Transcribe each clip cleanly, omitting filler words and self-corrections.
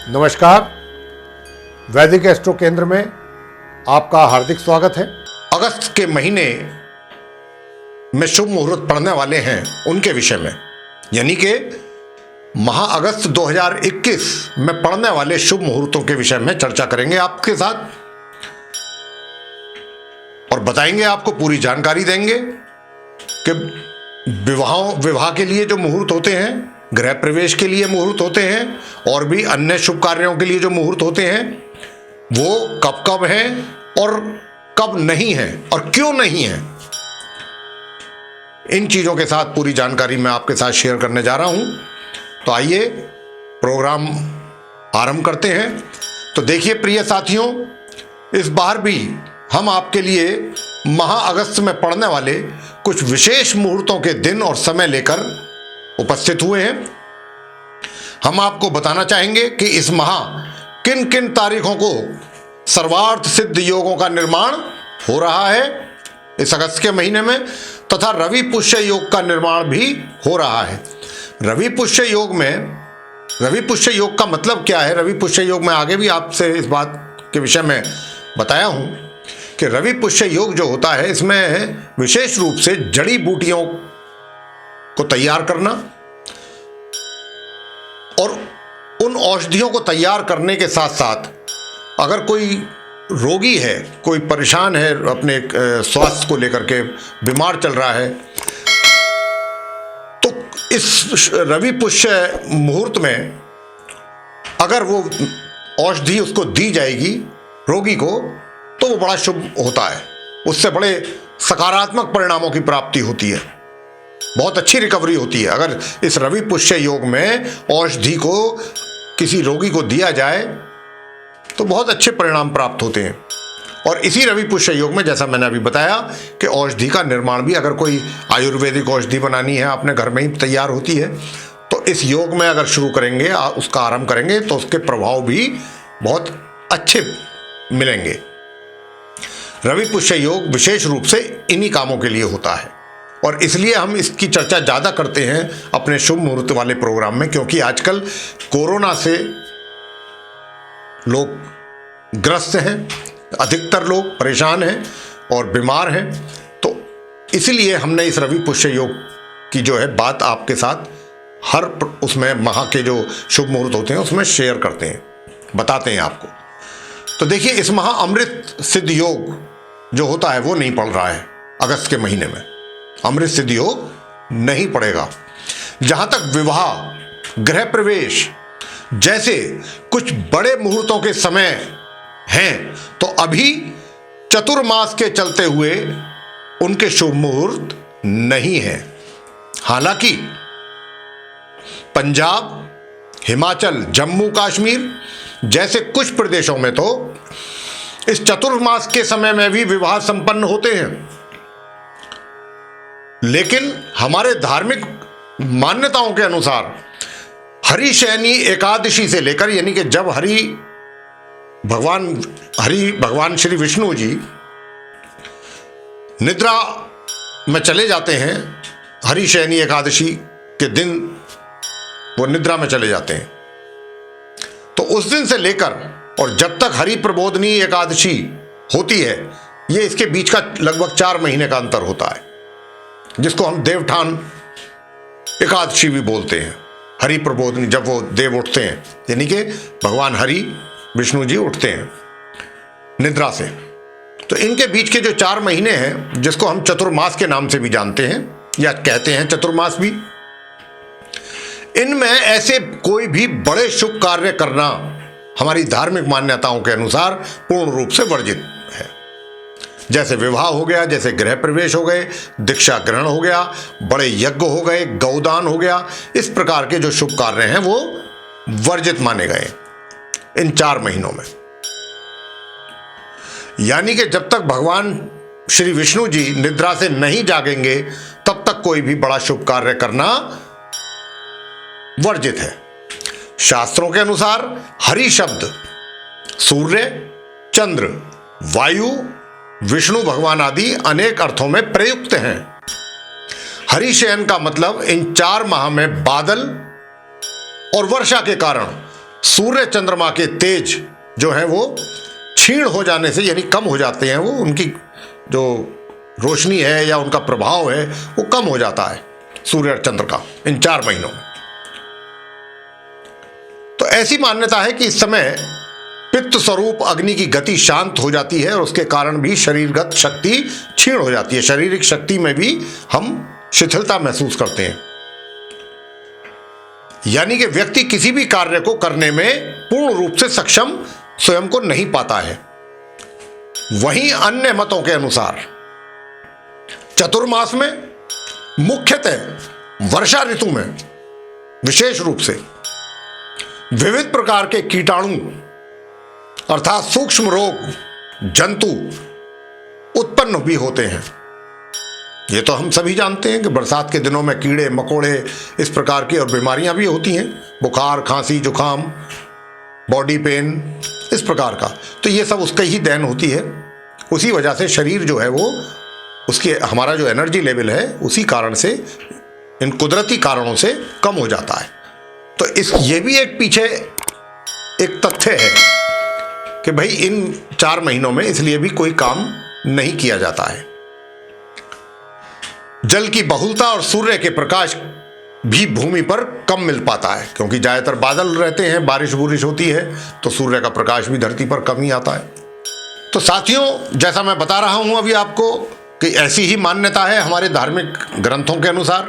नमस्कार, वैदिक एस्ट्रो केंद्र में आपका हार्दिक स्वागत है। अगस्त के महीने में शुभ मुहूर्त पड़ने वाले हैं उनके विषय में, यानी कि महा अगस्त 2021 में पड़ने वाले शुभ मुहूर्तों के विषय में चर्चा करेंगे आपके साथ और बताएंगे, आपको पूरी जानकारी देंगे कि विवाह के लिए जो मुहूर्त होते हैं, गृह प्रवेश के लिए मुहूर्त होते हैं और भी अन्य शुभ कार्यों के लिए जो मुहूर्त होते हैं वो कब कब हैं और कब नहीं हैं और क्यों नहीं हैं। इन चीजों के साथ पूरी जानकारी मैं आपके साथ शेयर करने जा रहा हूं। तो आइए प्रोग्राम आरंभ करते हैं। तो देखिए प्रिय साथियों, इस बार भी हम आपके लिए महा अगस्त में पड़ने वाले कुछ विशेष मुहूर्तों के दिन और समय लेकर उपस्थित हुए हैं। हम आपको बताना चाहेंगे कि इस माह किन किन तारीखों को सर्वार्थ सिद्ध योगों का निर्माण हो रहा है इस अगस्त के महीने में, तथा रवि पुष्य योग का निर्माण भी हो रहा है। रवि पुष्य योग का मतलब क्या है? रवि पुष्य योग में आगे भी आपसे इस बात के विषय में बताया हूं कि रवि पुष्य योग जो होता है, इसमें विशेष रूप से जड़ी बूटियों को तैयार करना और उन औषधियों को तैयार करने के साथ साथ अगर कोई रोगी है, कोई परेशान है, अपने स्वास्थ्य को लेकर के बीमार चल रहा है, तो इस रवि पुष्य मुहूर्त में अगर वो औषधि उसको दी जाएगी रोगी को, तो वो बड़ा शुभ होता है। उससे बड़े सकारात्मक परिणामों की प्राप्ति होती है, बहुत अच्छी रिकवरी होती है। अगर इस रवि पुष्य योग में औषधि को किसी रोगी को दिया जाए तो बहुत अच्छे परिणाम प्राप्त होते हैं। और इसी रवि पुष्य योग में, जैसा मैंने अभी बताया, कि औषधि का निर्माण भी, अगर कोई आयुर्वेदिक औषधि बनानी है, अपने घर में ही तैयार होती है, तो इस योग में अगर शुरू करेंगे, उसका आरंभ करेंगे, तो उसके प्रभाव भी बहुत अच्छे मिलेंगे। रवि पुष्य योग विशेष रूप से इन्हीं कामों के लिए होता है और इसलिए हम इसकी चर्चा ज़्यादा करते हैं अपने शुभ मुहूर्त वाले प्रोग्राम में, क्योंकि आजकल कोरोना से लोग ग्रस्त हैं, अधिकतर लोग परेशान हैं और बीमार हैं। तो इसलिए हमने इस रवि पुष्य योग की जो है बात आपके साथ हर उसमें माह के जो शुभ मुहूर्त होते हैं उसमें शेयर करते हैं, बताते हैं आपको। तो देखिए, इस माह अमृत सिद्ध योग जो होता है वो नहीं पड़ रहा है अगस्त के महीने में। अमृत सिद्ध योग नहीं पड़ेगा। जहां तक विवाह, गृह प्रवेश जैसे कुछ बड़े मुहूर्तों के समय हैं, तो अभी चतुर्मास के चलते हुए उनके शुभ मुहूर्त नहीं है। हालांकि पंजाब, हिमाचल, जम्मू कश्मीर जैसे कुछ प्रदेशों में तो इस चतुर्मास के समय में भी विवाह संपन्न होते हैं, लेकिन हमारे धार्मिक मान्यताओं के अनुसार हरिशयनी एकादशी से लेकर, यानी कि जब भगवान श्री विष्णु जी निद्रा में चले जाते हैं, हरिशयनी एकादशी के दिन वो निद्रा में चले जाते हैं, तो उस दिन से लेकर और जब तक हरि प्रबोधनी एकादशी होती है, ये इसके बीच का लगभग 4 महीने का अंतर होता है, जिसको हम देवठान एकादशी भी बोलते हैं। हरि प्रबोधनी, जब वो देव उठते हैं, यानी कि भगवान हरि विष्णु जी उठते हैं निद्रा से, तो इनके बीच के जो 4 महीने हैं, जिसको हम चतुर्मास के नाम से भी जानते हैं या कहते हैं चतुर्मास भी, इनमें ऐसे कोई भी बड़े शुभ कार्य करना हमारी धार्मिक मान्यताओं के अनुसार पूर्ण रूप से वर्जित है। जैसे विवाह हो गया, जैसे गृह प्रवेश हो गए, दीक्षा ग्रहण हो गया, बड़े यज्ञ हो गए, गौदान हो गया, इस प्रकार के जो शुभ कार्य हैं वो वर्जित माने गए इन 4 महीनों में। यानी कि जब तक भगवान श्री विष्णु जी निद्रा से नहीं जागेंगे, तब तक कोई भी बड़ा शुभ कार्य करना वर्जित है। शास्त्रों के अनुसार हरि शब्द सूर्य, चंद्र, वायु, विष्णु भगवान आदि अनेक अर्थों में प्रयुक्त हैं। हरिशयन का मतलब इन 4 माह में बादल और वर्षा के कारण सूर्य चंद्रमा के तेज जो है वो क्षीण हो जाने से, यानी कम हो जाते हैं, वो उनकी जो रोशनी है या उनका प्रभाव है वो कम हो जाता है सूर्य और चंद्र का इन 4 महीनों में। तो ऐसी मान्यता है कि इस समय पित्त स्वरूप अग्नि की गति शांत हो जाती है और उसके कारण भी शरीरगत शक्ति क्षीण हो जाती है। शारीरिक शक्ति में भी हम शिथिलता महसूस करते हैं, यानी कि व्यक्ति किसी भी कार्य को करने में पूर्ण रूप से सक्षम स्वयं को नहीं पाता है। वहीं अन्य मतों के अनुसार चतुर्मास में मुख्यतः वर्षा ऋतु में विशेष रूप से विविध प्रकार के कीटाणु अर्थात सूक्ष्म रोग जंतु उत्पन्न भी होते हैं। ये तो हम सभी जानते हैं कि बरसात के दिनों में कीड़े मकोड़े इस प्रकार की और बीमारियां भी होती हैं, बुखार खांसी जुकाम बॉडी पेन इस प्रकार का। तो ये सब उसका ही देन होती है। उसी वजह से शरीर जो है वो उसके हमारा जो एनर्जी लेवल है उसी कारण से, इन कुदरती कारणों से कम हो जाता है। तो ये भी एक पीछे एक तथ्य है कि भाई इन 4 महीनों में इसलिए भी कोई काम नहीं किया जाता है। जल की बहुलता और सूर्य के प्रकाश भी भूमि पर कम मिल पाता है, क्योंकि ज्यादातर बादल रहते हैं, बारिश बुरिश होती है तो सूर्य का प्रकाश भी धरती पर कम ही आता है। तो साथियों, जैसा मैं बता रहा हूं अभी आपको कि ऐसी ही मान्यता है हमारे धार्मिक ग्रंथों के अनुसार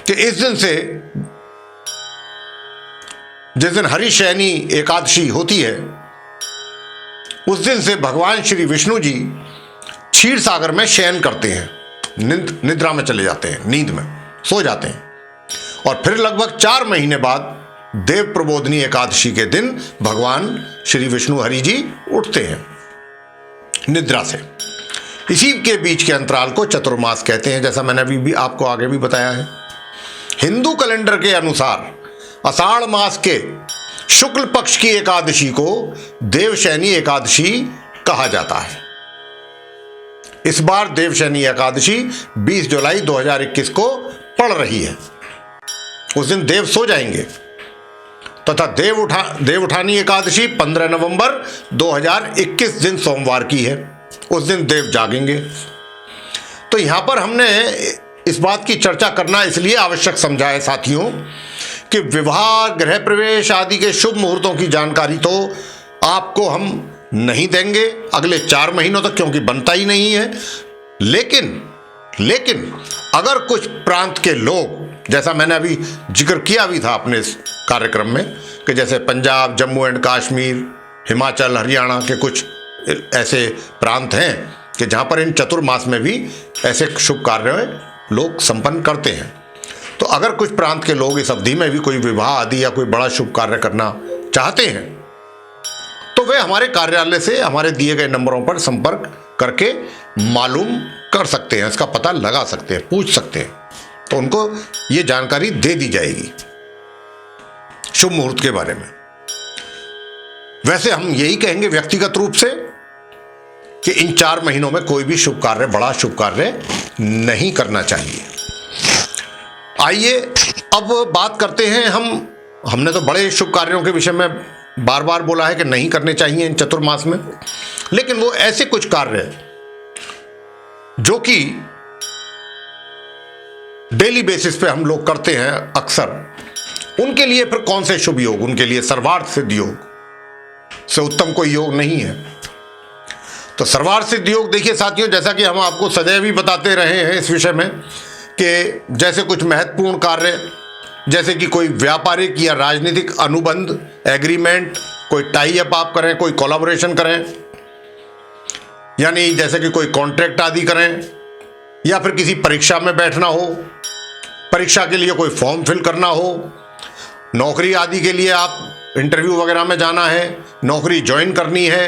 कि इस दिन से, जिस दिन हरिशयनी एकादशी होती है, उस दिन से भगवान श्री विष्णु जी क्षीर सागर में शयन करते हैं, निद्रा में चले जाते हैं, नींद में सो जाते हैं। और फिर लगभग 4 महीने बाद देव प्रबोधनी एकादशी के दिन भगवान श्री विष्णु हरि जी उठते हैं निद्रा से। इसी के बीच के अंतराल को चतुर्मास कहते हैं, जैसा मैंने अभी भी आपको आगे भी बताया है। हिंदू कैलेंडर के अनुसार आषाढ़ मास के शुक्ल पक्ष की एकादशी को देवशयनी एकादशी कहा जाता है। इस बार देवशयनी एकादशी 20 जुलाई 2021 को पड़ रही है। उस दिन देव सो जाएंगे तथा देव उठानी एकादशी 15 नवंबर 2021 दिन सोमवार की है। उस दिन देव जागेंगे। तो यहां पर हमने इस बात की चर्चा करना इसलिए आवश्यक समझा है साथियों कि विवाह गृह प्रवेश आदि के शुभ मुहूर्तों की जानकारी तो आपको हम नहीं देंगे अगले 4 महीनों तक, क्योंकि बनता ही नहीं है। लेकिन अगर कुछ प्रांत के लोग, जैसा मैंने अभी जिक्र किया भी था अपने इस कार्यक्रम में कि जैसे पंजाब जम्मू एंड कश्मीर हिमाचल हरियाणा के कुछ ऐसे प्रांत हैं कि जहां पर इन चतुर्मास में भी ऐसे शुभ कार्य लोग संपन्न करते हैं। तो अगर कुछ प्रांत के लोग इस अवधि में भी कोई विवाह आदि या कोई बड़ा शुभ कार्य करना चाहते हैं तो वे हमारे कार्यालय से हमारे दिए गए नंबरों पर संपर्क करके मालूम कर सकते हैं, इसका पता लगा सकते हैं, पूछ सकते हैं। तो उनको ये जानकारी दे दी जाएगी शुभ मुहूर्त के बारे में। वैसे हम यही कहेंगे व्यक्तिगत रूप से कि इन 4 महीनों में कोई भी शुभ कार्य, बड़ा शुभ कार्य नहीं करना चाहिए। आइए अब बात करते हैं हमने तो बड़े शुभ कार्यों के विषय में बार बार बोला है कि नहीं करने चाहिए इन चतुर्मास में, लेकिन वो ऐसे कुछ कार्य जो कि डेली बेसिस पे हम लोग करते हैं अक्सर, उनके लिए फिर कौन से शुभ योग? उनके लिए सर्वार्थ सिद्ध योग से उत्तम कोई योग नहीं है। तो सर्वार्थ सिद्ध योग देखिए साथियों, जैसा कि हम आपको सदैव ही बताते रहे हैं इस विषय में कि जैसे कुछ महत्वपूर्ण कार्य, जैसे कि कोई व्यापारिक या राजनीतिक अनुबंध एग्रीमेंट, कोई टाई अप आप करें, कोई कोलैबोरेशन करें, यानी जैसे कि कोई कॉन्ट्रैक्ट आदि करें, या फिर किसी परीक्षा में बैठना हो, परीक्षा के लिए कोई फॉर्म फिल करना हो, नौकरी आदि के लिए आप इंटरव्यू वगैरह में जाना है, नौकरी ज्वाइन करनी है,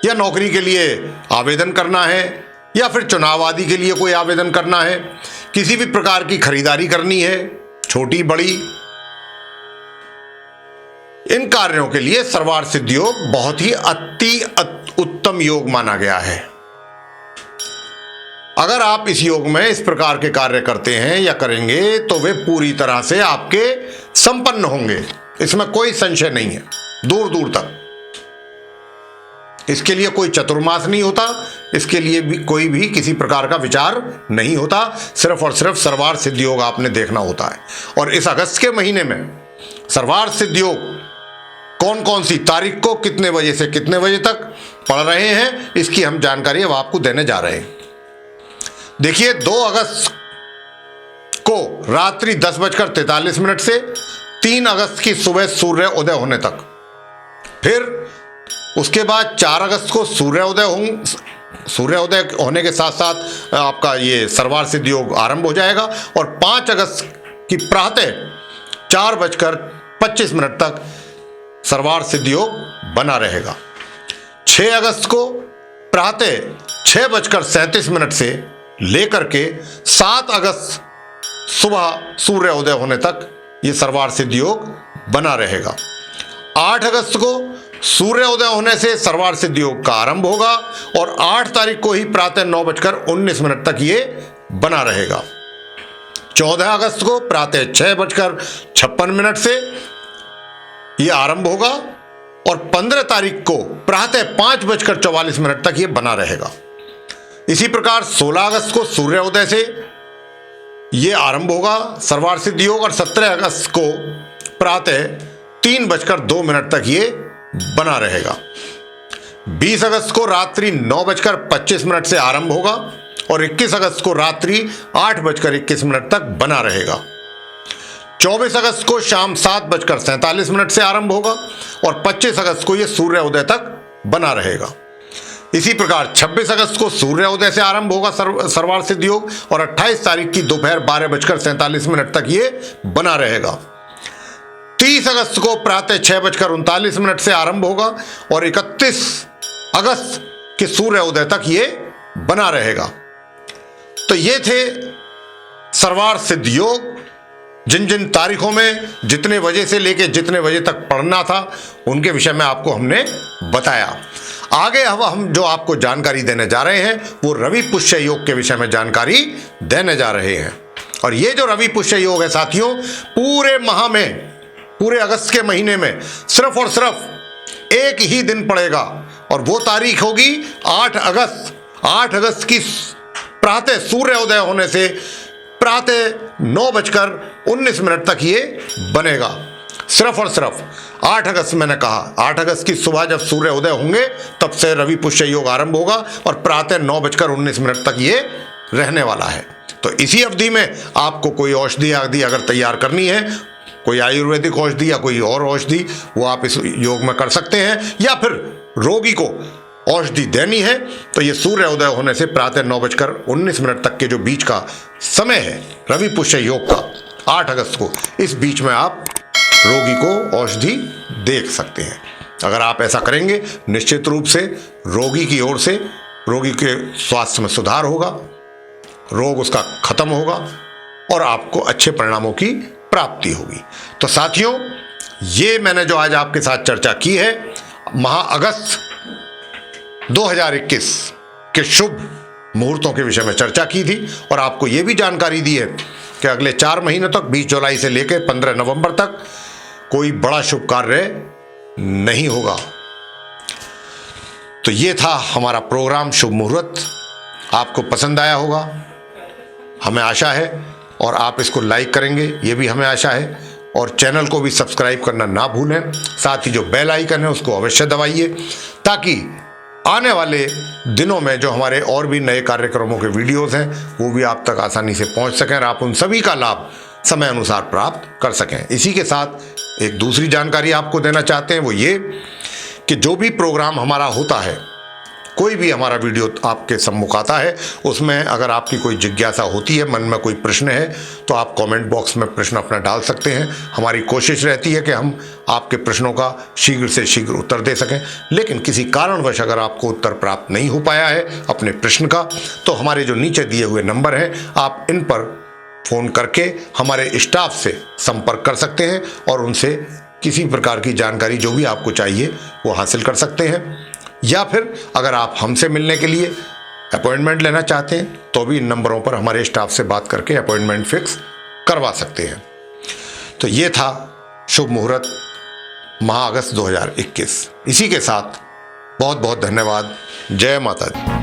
या नौकरी के लिए आवेदन करना है, या फिर चुनाव आदि के लिए कोई आवेदन करना है, किसी भी प्रकार की खरीदारी करनी है, छोटी बड़ी, इन कार्यों के लिए सर्वार्थ सिद्ध योग बहुत ही अति उत्तम योग माना गया है। अगर आप इस योग में इस प्रकार के कार्य करते हैं या करेंगे तो वे पूरी तरह से आपके संपन्न होंगे, इसमें कोई संशय नहीं है, दूर दूर तक। इसके लिए कोई चतुर्मास नहीं होता, इसके लिए भी कोई भी किसी प्रकार का विचार नहीं होता, सिर्फ और सिर्फ सर्वार्थ सिद्ध योग आपने देखना होता है। और इस अगस्त के महीने में सर्वार्थ सिद्ध योग कौन कौन सी तारीख को कितने बजे से कितने बजे तक पढ़ रहे हैं, इसकी हम जानकारी अब आपको देने जा रहे हैं। देखिए, 2 अगस्त को रात्रि 10:43 से 3 अगस्त की सुबह सूर्य उदय होने तक, फिर उसके बाद 4 अगस्त को सूर्योदय होने के साथ साथ आपका ये सर्वार्थ सिद्ध योग आरंभ हो जाएगा और 5 अगस्त की प्रातः 4:25 तक सर्वार्थ सिद्ध योग बना रहेगा। 6 अगस्त को प्रातः 6:37 से लेकर के 7 अगस्त सुबह सूर्य उदय होने तक ये सर्वार्थ सिद्ध योग बना रहेगा। 8 अगस्त को सूर्य उदय होने से सर्वार्थ सिद्ध योग का आरंभ होगा और 8 तारीख को ही प्रातः 9:19 तक ये बना रहेगा। 14 अगस्त को प्रातः 6:56 से ये आरंभ होगा और 15 तारीख को प्रातः 5:44 तक ये बना रहेगा। इसी प्रकार 16 अगस्त को सूर्य उदय से ये आरंभ होगा सर्वार्थ सिद्ध योग और 17 अगस्त को प्रातः 3:02 तक ये बना रहेगा। 20 अगस्त को रात्रि 9:25 से आरंभ होगा और 21 अगस्त को रात्रि 8:21 तक बना रहेगा। 24 अगस्त को शाम 7:47 से आरंभ होगा और 25 अगस्त को यह सूर्य उदय तक बना रहेगा। इसी प्रकार 26 अगस्त को सूर्य उदय से आरंभ होगा सर्वार्थ सिद्ध योग और 28 तारीख की दोपहर 12:47 तक ये बना रहेगा। 30 अगस्त को प्रातः 6:39 से आरंभ होगा और 31 अगस्त के सूर्य उदय तक ये बना रहेगा। तो ये थे सर्वार्थ सिद्ध योग। जिन जिन तारीखों में जितने बजे से लेके जितने बजे तक पढ़ना था उनके विषय में आपको हमने बताया। आगे अब हम जो आपको जानकारी देने जा रहे हैं वो रवि पुष्य योग के विषय में जानकारी देने जा रहे हैं। और ये जो रवि पुष्य योग है साथियों, पूरे माह में, पूरे अगस्त के महीने में सिर्फ और सिर्फ एक ही दिन पड़ेगा और वो तारीख होगी 8 अगस्त। 8 अगस्त की प्रातः सूर्य उदय होने से प्रातः 9:19 तक ये बनेगा। सिर्फ और सिर्फ 8 अगस्त, मैंने कहा 8 अगस्त की सुबह जब सूर्य उदय होंगे तब से रवि पुष्य योग आरंभ होगा और प्रातः 9:19 तक ये रहने वाला है। तो इसी अवधि में आपको कोई औषधि आदि अगर तैयार करनी है, कोई आयुर्वेदिक औषधि या कोई और औषधि, वो आप इस योग में कर सकते हैं। या फिर रोगी को औषधि देनी है तो ये सूर्य उदय होने से प्रातः 9:19 तक के जो बीच का समय है रवि पुष्य योग का, 8 अगस्त को, इस बीच में आप रोगी को औषधि देख सकते हैं। अगर आप ऐसा करेंगे निश्चित रूप से रोगी की ओर से रोगी के स्वास्थ्य में सुधार होगा, रोग उसका खत्म होगा और आपको अच्छे परिणामों की प्राप्ति होगी। तो साथियों, ये मैंने जो आज आपके साथ चर्चा की है माह अगस्त 2021 के शुभ मुहूर्तों के विषय में चर्चा की थी और आपको ये भी जानकारी दी है कि अगले 4 महीने तक 20 जुलाई से लेकर 15 नवंबर तक कोई बड़ा शुभ कार्य नहीं होगा। तो ये था हमारा प्रोग्राम शुभ मुहूर्त। आपको पसंद आया होगा, हमें आशा है, और आप इसको लाइक करेंगे ये भी हमें आशा है। और चैनल को भी सब्सक्राइब करना ना भूलें। साथ ही जो बेल आइकन है उसको अवश्य दबाइए ताकि आने वाले दिनों में जो हमारे और भी नए कार्यक्रमों के वीडियोस हैं वो भी आप तक आसानी से पहुंच सकें और आप उन सभी का लाभ समय अनुसार प्राप्त कर सकें। इसी के साथ एक दूसरी जानकारी आपको देना चाहते हैं, वो ये कि जो भी प्रोग्राम हमारा होता है, कोई भी हमारा वीडियो आपके सम्मुख आता है, उसमें अगर आपकी कोई जिज्ञासा होती है, मन में कोई प्रश्न है, तो आप कमेंट बॉक्स में प्रश्न अपना डाल सकते हैं। हमारी कोशिश रहती है कि हम आपके प्रश्नों का शीघ्र से शीघ्र उत्तर दे सकें। लेकिन किसी कारणवश अगर आपको उत्तर प्राप्त नहीं हो पाया है अपने प्रश्न का, तो हमारे जो नीचे दिए हुए नंबर हैं आप इन पर फ़ोन करके हमारे स्टाफ से संपर्क कर सकते हैं और उनसे किसी प्रकार की जानकारी जो भी आपको चाहिए वो हासिल कर सकते हैं। या फिर अगर आप हमसे मिलने के लिए अपॉइंटमेंट लेना चाहते हैं तो भी इन नंबरों पर हमारे स्टाफ से बात करके अपॉइंटमेंट फिक्स करवा सकते हैं। तो ये था शुभ मुहूर्त माह अगस्त 2021। इसी के साथ बहुत बहुत धन्यवाद। जय माता दी।